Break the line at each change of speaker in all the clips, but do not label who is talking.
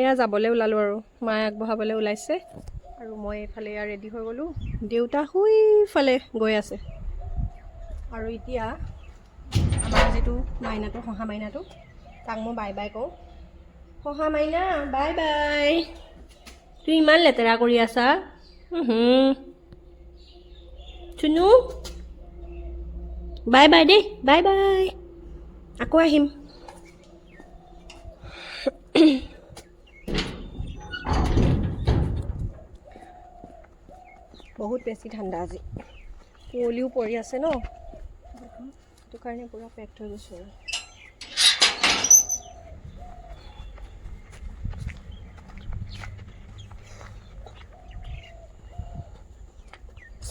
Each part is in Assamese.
এয়া যাবলৈ ওলালোঁ আৰু মায়ে আগবঢ়াবলৈ ওলাইছে আৰু মই এইফালে এয়া ৰেডি হৈ গ'লোঁ দেউতা শুইফালে গৈ আছে আৰু এতিয়া আমাৰ যিটো মাইনাটো শহা মাইনাটো তাক মই বাই বাই কওঁ শহা মাইনা বাই বাই তুই ইমান লেতেৰা কৰি আছা চুনু বাই বাই দেই বাই বাই আকৌ আহিম বহুত বেছি ঠাণ্ডা আজি কুঁৱলীও পৰি আছে ন সেইটো কাৰণে পুৰা পেক্ট হৈ গৈছোঁ আৰু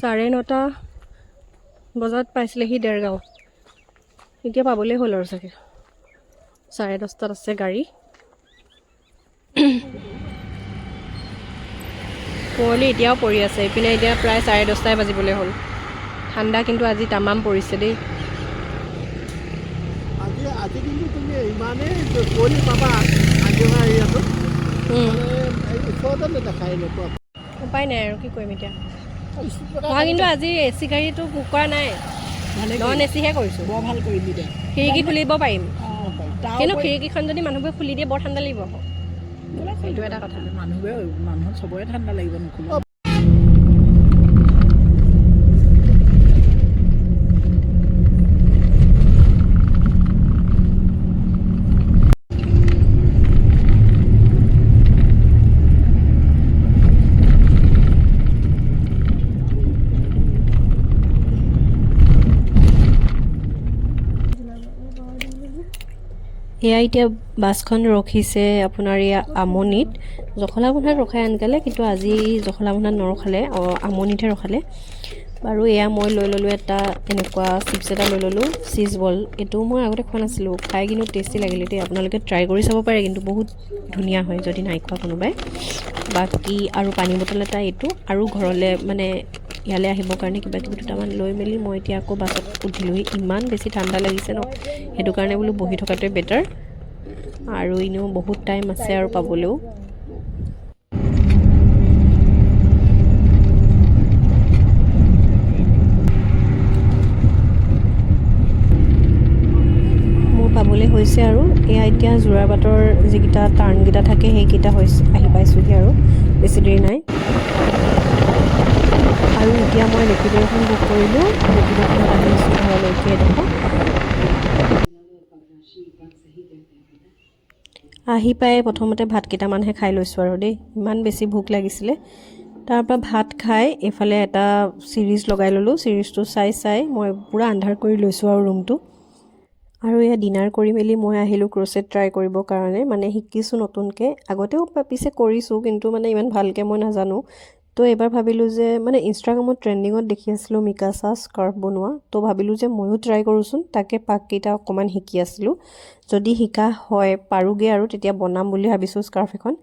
9:30 বজাত পাইছিলেহি দেৰগাঁও এতিয়া পাবলৈ হ'ল আৰু চাগে 10:30 আছে গাড়ী কুঁৱলী এতিয়াও পৰি আছে এইপিনে এতিয়া প্ৰায় 10:30 বাজিবলৈ হ'ল ঠাণ্ডা কিন্তু আজি তামাম পৰিছে দেই
আজি কিন্তু তুমি ইমানেই কুঁৱলী পাবা আজি এৰিয়াটো ওচৰতে নেদেখাই নোপোৱা
উপায় নাই আৰু কি কৰিম এতিয়া মই কিন্তু আজি এচি গাড়ীটো বুক কৰা নাই নন এচিহে কৰিছোঁ
বৰ ভাল কৰিবি দে
খিৰিকী খুলিব পাৰিম কিন্তু খিৰিকীখন যদি মানুহবোৰে খুলি দিয়ে বৰ ঠাণ্ডা লাগিব সেইটো এটা কথা
মানুহৰ চবৰে ঠাণ্ডা লাগিব নোখোলো
এয়া এতিয়া বাছখন ৰখিছে আপোনাৰ এয়া আমনিত জখলাবন্ধাত ৰখাই আনকালে কিন্তু আজি জখলাবন্ধাত নৰখালে আমনিতহে ৰখালে বাৰু এয়া মই লৈ ল'লোঁ এটা এনেকুৱা চিপছ এটা লৈ ল'লোঁ চিজ বল এইটো মই আগতে খোৱা নাছিলোঁ খাই কিন্তু টেষ্টি লাগিলে দেই আপোনালোকে ট্ৰাই কৰি চাব পাৰে কিন্তু বহুত ধুনীয়া হয় যদি নাই খোৱা কোনোবাই বাকী আৰু পানী বটল এটা এইটো আৰু ঘৰলৈ মানে ইয়ালৈ আহিবৰ কাৰণে কিবা কিবি দুটামান লৈ মেলি মই এতিয়া আকৌ বাছত উঠিলোঁহি ইমান বেছি ঠাণ্ডা লাগিছে ন সেইটো কাৰণে বোলো বহি থকাটোৱে বেটাৰ আৰু এনেও বহুত টাইম আছে আৰু পাবলৈও মোৰ পাবলৈ হৈছে আৰু এয়া এতিয়া যোৰাবাটৰ যিকেইটা টাৰ্ণকেইটা থাকে সেইকেইটা হৈছে আহি পাইছোঁহি আৰু বেছি দেৰি নাই আৰু এতিয়া মই ৰেপিড' এখন বুক কৰিলোঁ ৰেপিড'খনত আহি আছোঁ ঘৰলৈকে এডোখৰ আহি পাই প্ৰথমতে ভাত কেইটামানহে খাই লৈছোঁ আৰু দেই ইমান বেছি ভোক লাগিছিলে তাৰপৰা ভাত খাই এইফালে এটা চিৰিজ লগাই ল'লোঁ চিৰিজটো চাই মই পূৰা আন্ধাৰ কৰি লৈছোঁ আৰু ৰুমটো আৰু এয়া ডিনাৰ কৰি মেলি মই আহিলোঁ ক্ৰ'চেট ট্ৰাই কৰিবৰ কাৰণে মানে শিকিছোঁ নতুনকৈ আগতেও পিছে কৰিছোঁ কিন্তু মানে ইমান ভালকৈ মই নাজানো তো এবাৰ ভাবিলোঁ যে মানে ইনষ্টাগ্ৰামত ট্ৰেণ্ডিঙত দেখি আছিলোঁ মিকাছা স্কাৰ্ফ বনোৱা তো ভাবিলোঁ যে ময়ো ট্ৰাই কৰোঁচোন তাকে পাককেইটা অকণমান শিকি আছিলোঁ যদি শিকা হয় পাৰোঁগৈ আৰু তেতিয়া বনাম বুলি ভাবিছোঁ স্কাৰ্ফ এখন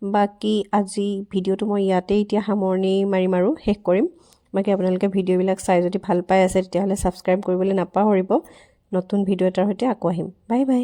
বাকী আজি ভিডিঅ'টো মই ইয়াতে এতিয়া সামৰণি মাৰিম আৰু শেষ কৰিম বাকী আপোনালোকে ভিডিঅ'বিলাক চাই যদি ভাল পাই আছে তেতিয়াহ'লে ছাবস্ক্ৰাইব কৰিবলৈ নাপাহৰিব নতুন ভিডিঅ' এটাৰ সৈতে আকৌ আহিম বাই বাই